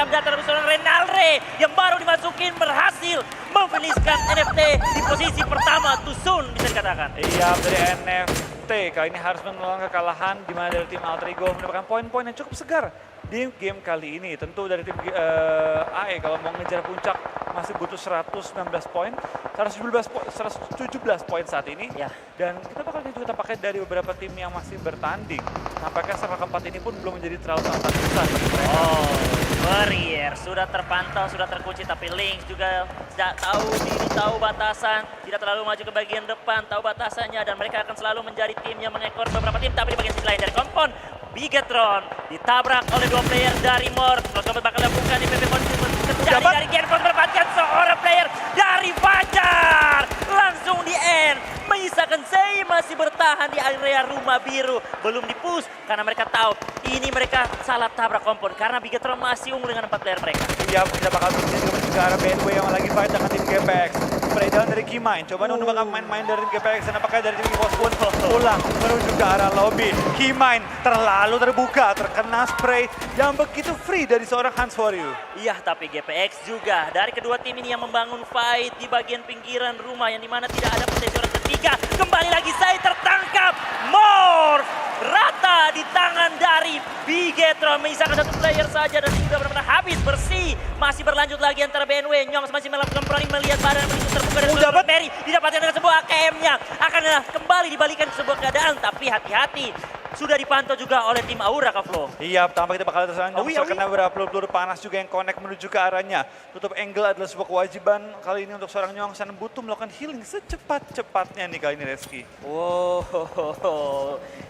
akan datang dari seorang Renalre yang baru dimasukin berhasil memfiniskan NFT di posisi pertama Tusun bisa dikatakan. Iya, dari NFT kali ini harus menelan kekalahan di mana dari tim Alter Ego mendapatkan poin-poin yang cukup segar di game kali ini. Tentu dari tim AE kalau mau ngejar puncak masih butuh 119 poin, 117 poin saat ini. Ya. Dan kita bakal juga pakai dari beberapa tim yang masih bertanding. Nampaknya server keempat ini pun belum menjadi terlalu tantangan besar bagi mereka. Oh, barrier sudah terpantau, sudah terkunci, tapi Lynx juga tidak tahu diri, tahu batasan, tidak terlalu maju ke bagian depan, tahu batasannya, dan mereka akan selalu menjadi tim yang mengekor beberapa tim, tapi di bagian sisi lain dari Kompon, Bigetron ditabrak oleh dua player dari Morph. Kalau bakal lakukan di PP terjadi dari Genfon mendapatkan seorang player dari Fajar. Langsung di end. Menyisakan Zei masih bertahan di area rumah biru. Belum di-push karena mereka tahu ini mereka salah tabrak Kompon. Karena Bigetron masih unggul dengan 4 player mereka. Iya, kita bakal menuju ke arah BNW yang lagi fight dengan tim GPX. Breakdown dari Kimain, coba nunggu bakal main-main dari tim GPX dan apakah dari tim Evos pun pulang menuju ke arah lobby. Kimain terlalu terbuka, terkena spray yang begitu free dari seorang Hans for You. Iya, tapi GPX juga dari kedua tim ini yang membangun fight di bagian pinggiran rumah yang dimana tidak ada potensi orang ketiga. Kembali lagi saya tertangkap. Morph rata di tangan dari Bigetron, menyisakan satu player saja dan sudah benar-benar habis bersih. Masih berlanjut lagi antara BNW. Nyongs masih melakukan proning melihat badan begitu terbuka dan dapat Berry didapatkan dengan sebuah AKM-nya. Akan kembali dibalikan ke sebuah keadaan, tapi hati-hati. Sudah dipantau juga oleh tim Aura, Kak Flo. Iya, tambah kita bakal Awi. terkena beberapa peluru panas juga yang connect menuju ke arahnya. Tutup angle adalah sebuah kewajiban kali ini untuk seorang Nyongsan butuh melakukan healing secepat-cepatnya nih kali ini Reski. Wow,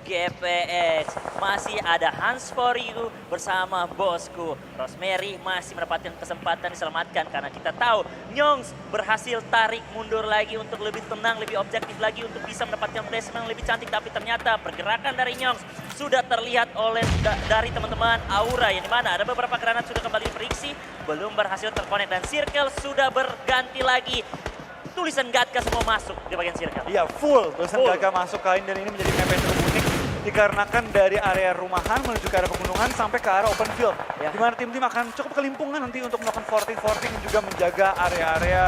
GPX masih ada Hans for You bersama bosku. Rosemary masih mendapatkan kesempatan diselamatkan karena kita tahu Nyongs berhasil tarik mundur lagi untuk lebih tenang, lebih objektif lagi untuk bisa mendapatkan placement yang lebih cantik. Tapi ternyata pergerakan dari Nyongs sudah terlihat oleh dari teman-teman Aura yang dimana ada beberapa granat sudah kembali diperiksi, belum berhasil terkonek dan circle sudah berganti lagi. Tulisan Gatka semua masuk di bagian circle. Iya, full tulisan Gatka masuk kali ini dan ini menjadi map yang cukup unik dikarenakan dari area rumahan menuju ke arah pegunungan sampai ke arah open field. Ya. Di mana tim-tim akan cukup kelimpungan nanti untuk melakukan forting dan juga menjaga area-area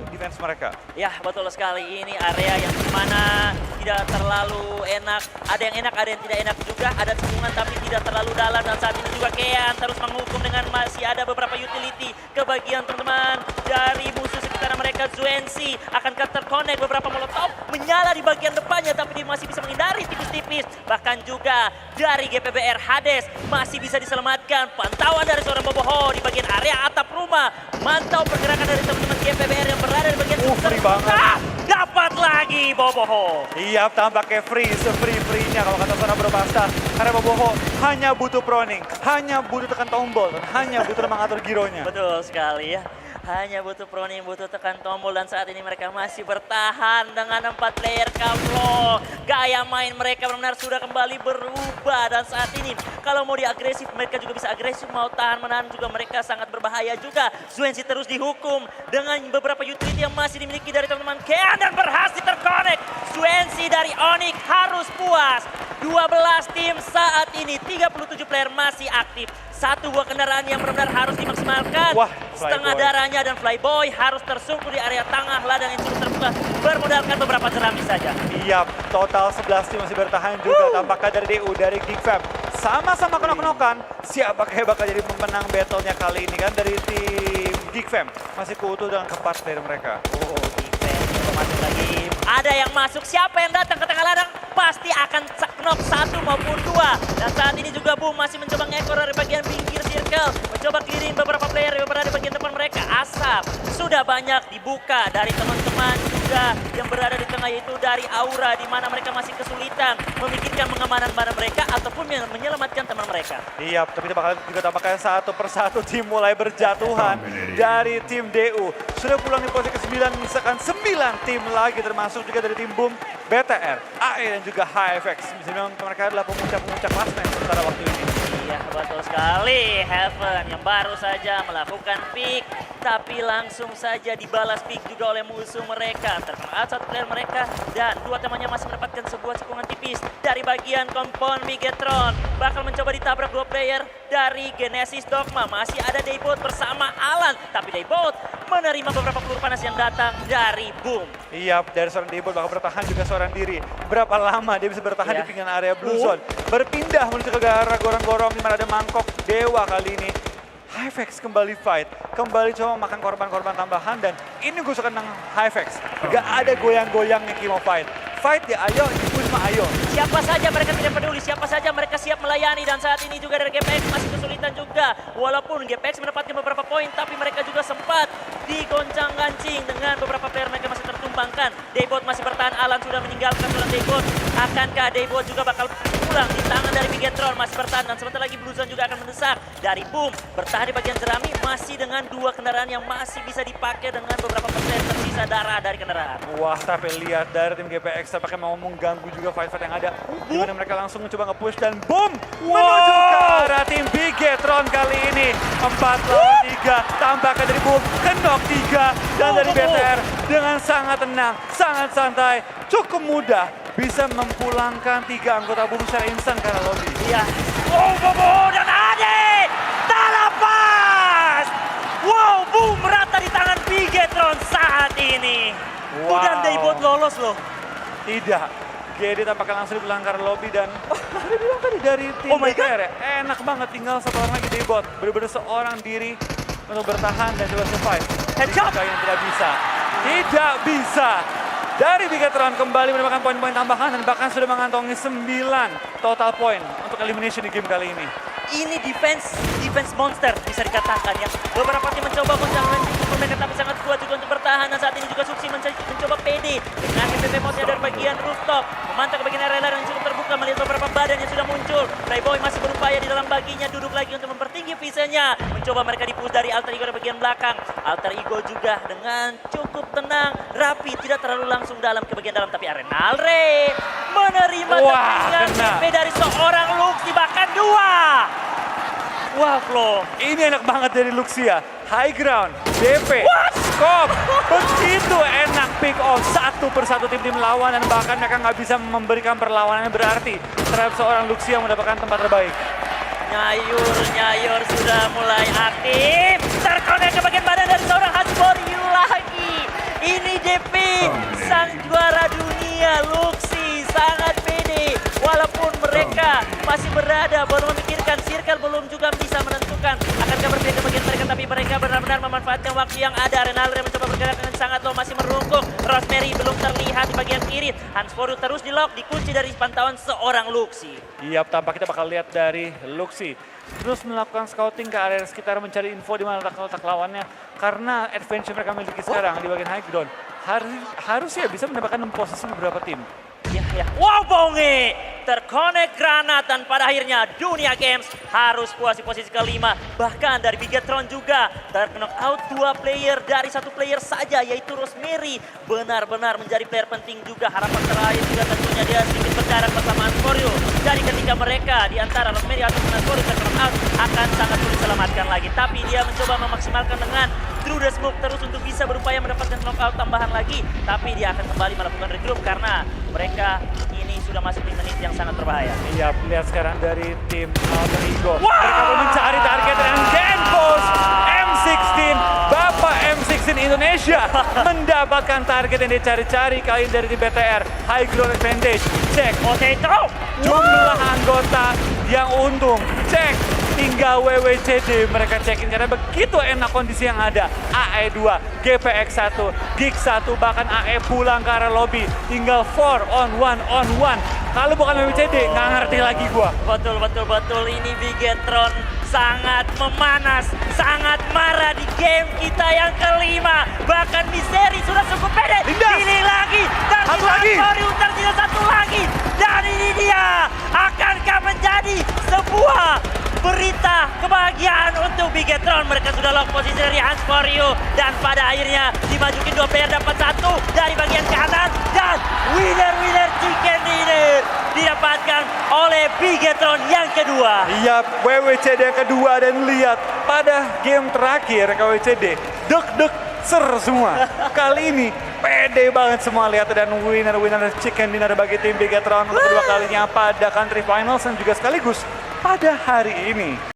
defense mereka. Ya, betul sekali. Ini area yang dimana tidak terlalu enak. Ada yang enak, ada yang tidak enak juga. Ada cekungan tapi tidak terlalu dalam. Dan saat ini juga Kean terus menghukum dengan masih ada beberapa utility ke bagian teman-teman dari musuh sekitar mereka. Zuensi akankah terconnect beberapa molotov menyala di bagian depannya tapi dia masih bisa menghindari tipis-tipis. Bahkan juga dari GPBR Hades masih bisa diselamatkan. Pantauan dari seorang Boboho di bagian area atap rumah. Mantau pergerakan dari teman-teman GPBR yang berada di bagian free banget. Dapat lagi Boboho. Iya, tampaknya free, se-free-free-nya kalau kata seorang berbahasa. Karena Boboho hanya butuh proning, hanya butuh tekan tombol, dan hanya butuh mengatur gironya. Betul sekali ya. Hanya butuh proning, butuh tekan tombol dan saat ini mereka masih bertahan dengan 4 player Kamlo. Gaya main mereka benar-benar sudah kembali berubah dan saat ini kalau mau diagresif mereka juga bisa agresif, mau tahan menahan juga mereka sangat berbahaya juga. Zuensi terus dihukum dengan beberapa utility yang masih dimiliki dari teman-teman Kean dan berhasil terconnect. Zuensi dari Onyx harus puas. 12 tim saat ini, 37 player masih aktif. Satu buah kendaraan yang benar-benar harus dimaksimalkan. Wah, setengah Flyboy. darahnya dan Flyboy harus tersungkur di area tengah ladang yang cukup terbuka. Bermodalkan beberapa jerami saja. Iya, total 11 tim masih bertahan juga. Tampaknya dari DU, dari Geekfam. Sama-sama kenok-kenokan. Siapakah yang bakal jadi pemenang battle-nya kali ini kan dari tim Geekfam. Masih keutuh dengan keempat player mereka. Oh, defense masuk lagi. Ada yang masuk, siapa yang datang ke tengah ladang pasti akan knock 1 maupun 2. Dan saat ini juga Boom masih mencoba ngekor dari bagian pinggir circle. Mencoba clearing beberapa player yang berada di bagian depan mereka. Asap sudah banyak dibuka dari teman-teman juga yang berada di tengah, yaitu dari Aura, di mana mereka masih kesulitan memikirkan pengamanan barang mereka ataupun menyelamatkan teman mereka. Iya, tapi kita bakal juga tampaknya satu persatu tim mulai berjatuhan dari tim DU. Sudah pulang di posisi ke-9, misalkan 9 tim lagi termasuk juga dari tim Boom, BTR, AE dan juga HFX. Bisa bilang mereka adalah pemuncak-pemuncak klasmen sementara waktu ini. Iya, betul sekali. Heaven yang baru saja melakukan pick, tapi langsung saja dibalas pick juga oleh musuh mereka. Terkena satu player mereka dan dua temannya masih mendapatkan sebuah cekungan tipis dari bagian Kompon Bigetron. Bakal mencoba ditabrak dua player dari Genesis Dogma. Masih ada Daybot bersama Alan, tapi Daybot menerima beberapa peluru panas yang datang dari Boom. Iya, dari seorang Daybot bakal bertahan juga seorang diri. Berapa lama dia bisa bertahan Iya. di pinggiran area Blue Zone. Berpindah menuju ke arah gorong-gorong di mana ada mangkok Dewa kali ini. Hyvex kembali fight, kembali coba makan korban-korban tambahan dan ini gue suka tentang Hyvex. Gak ada goyang-goyangnya Kimo fight. Fight ya ayo, dipush mah ayo. Siapa saja mereka tidak peduli, siapa saja mereka siap melayani dan saat ini juga dari GPX masih kesulitan juga. Walaupun GPX mendapatkan beberapa poin tapi mereka juga sempat digoncang-gancing dengan beberapa player mereka masih tertumbangkan. Daybot masih bertahan, Alan sudah meninggalkan seorang Daybot. Akankah Daybot juga bakal pulang di tangan dari Bigetron masih bertahan dan sebentar lagi Blue Zone juga akan mendesak dari Boom. Bertahan di bagian jerami masih dengan 2 kendaraan yang masih bisa dipakai dengan beberapa persen tersisa darah dari kendaraan. Wah, tapi lihat dari tim GPX tampaknya mau mengganggu juga fight-fight yang ada. Dimana mereka langsung mencoba nge-push dan boom! Menuju ke arah tim Bigetron kali ini. 4 lawan 3, tampaknya dari Boom, kenok 3. Dan dari BTR dengan sangat tenang, sangat santai, cukup mudah bisa mempulangkan 3 anggota Boom secara instan karena lobby. Iya. Bobo dan Ade! Tak lepas! Wow, Boom merata di tangan Bigetron saat ini. Wow. Dan Daybot lolos loh. Tidak. GD tampaknya langsung dipulangkan karena lobby dan tadi bilang tadi dari tim Oh my BTR ya, enak banget tinggal satu orang lagi Daybot. Bener-bener seorang diri untuk bertahan dan coba survive. Headshot! Jika yang tidak bisa. Tidak bisa. Dari Bigetron kembali mendapatkan poin-poin tambahan dan bahkan sudah mengantongi 9 total poin untuk elimination di game kali ini. Ini defense monster bisa dikatakan ya. Beberapa tim mencoba goncang-gancing mereka tapi sangat kuat juga untuk bertahan dan saat ini juga Suksi mencoba PD dengan PPP mode dari bagian rooftop. Memantau ke bagian area yang cukup terbuka melihat beberapa badan yang sudah muncul. Playboy masih berupaya di dalam baginya duduk lagi untuk mempertinggi visenya. Mencoba mereka dipush dari Alter Ego dari bagian belakang. Alter Ego juga dengan cukup tenang, rapi, tidak terlalu langsung dalam ke bagian dalam tapi Arenalre menerima tendangan TP dari seorang Luxi bahkan 2. Wah, Flo. Ini enak banget dari Luxia. High ground, DP, scope. Begitu enak pick off satu persatu tim-tim lawan dan bahkan mereka nggak bisa memberikan perlawanan yang berarti terhadap seorang Luxia yang mendapatkan tempat terbaik. Nyayur sudah mulai aktif. Terkonek ke bagian badan dari seorang Hatsboryu lagi. Ini DP, sang juara dunia Luxi sangat pede. Walaupun mereka masih berada, belum memikirkan circle, belum juga bisa menentukan akankah berpindah ke bagian mereka, tapi mereka benar-benar memanfaatkan waktu yang ada. Renalre mencoba bergerak dengan sangat low, masih merungkung. Rosemary belum terlihat di bagian kiri. Hansforu terus di lock, dikunci dari pantauan seorang Luxi. Iya, tampak kita bakal lihat dari Luxi. Terus melakukan scouting ke area sekitar mencari info di mana letak lawannya. Karena advantage mereka miliki sekarang di bagian high ground. Harusnya bisa mendapatkan posisi beberapa tim. Ya. Wow, Bonge! Terkonek granat dan pada akhirnya Dunia Games harus puas di posisi kelima. Bahkan dari Bigetron juga terknock out 2 player dari 1 player saja yaitu Rosemary. Benar-benar menjadi player penting juga. Harapan terakhir juga tentunya dia sedikit berjarak bersama Ansporio. Dari ketika mereka di antara Rosemary atau Ansporio terknock out akan sangat sulit diselamatkan lagi. Tapi dia mencoba memaksimalkan dengan Through the Smoke terus untuk bisa berupaya mendapatkan knockout tambahan lagi. Tapi dia akan kembali melakukan regroup karena mereka ini sudah masuk di menit yang sangat berbahaya. Iya, lihat sekarang dari tim Alter Ego. Mereka mau mencari target dan Genpos M16, Bapak M16 Indonesia mendapatkan target yang dicari-cari kali ini dari tim BTR. High ground advantage, cek. Potato! Jumlah anggota yang untung, cek. Tinggal WWCD mereka cekin karena begitu enak kondisi yang ada. AE 2, GPX 1, Geek 1, bahkan AE pulang ke arah lobby. Tinggal 4 on 1. Kalau bukan WWCD, nggak ngerti lagi gua. Betul. Ini Bigetron sangat memanas, sangat marah di game kita yang kelima. Bahkan Misteri sudah cukup pede. Pilih lagi. Dan Satu lagi. tersisa 1 lagi. Dan ini dia. Akankah menjadi sebuah berita kebahagiaan untuk Bigetron. Mereka sudah lock posisi dari Hansforio. Dan pada akhirnya dimajukin 2 player dapat 1 dari bagian kanan. Dan winner chicken dinner didapatkan oleh Bigetron yang kedua. Iya, WWCD yang kedua dan lihat pada game terakhir WWCD deg semua. Kali ini pede banget semua lihat dan winner chicken dinner bagi tim Bigetron untuk kedua kalinya pada country finals dan juga sekaligus pada hari ini.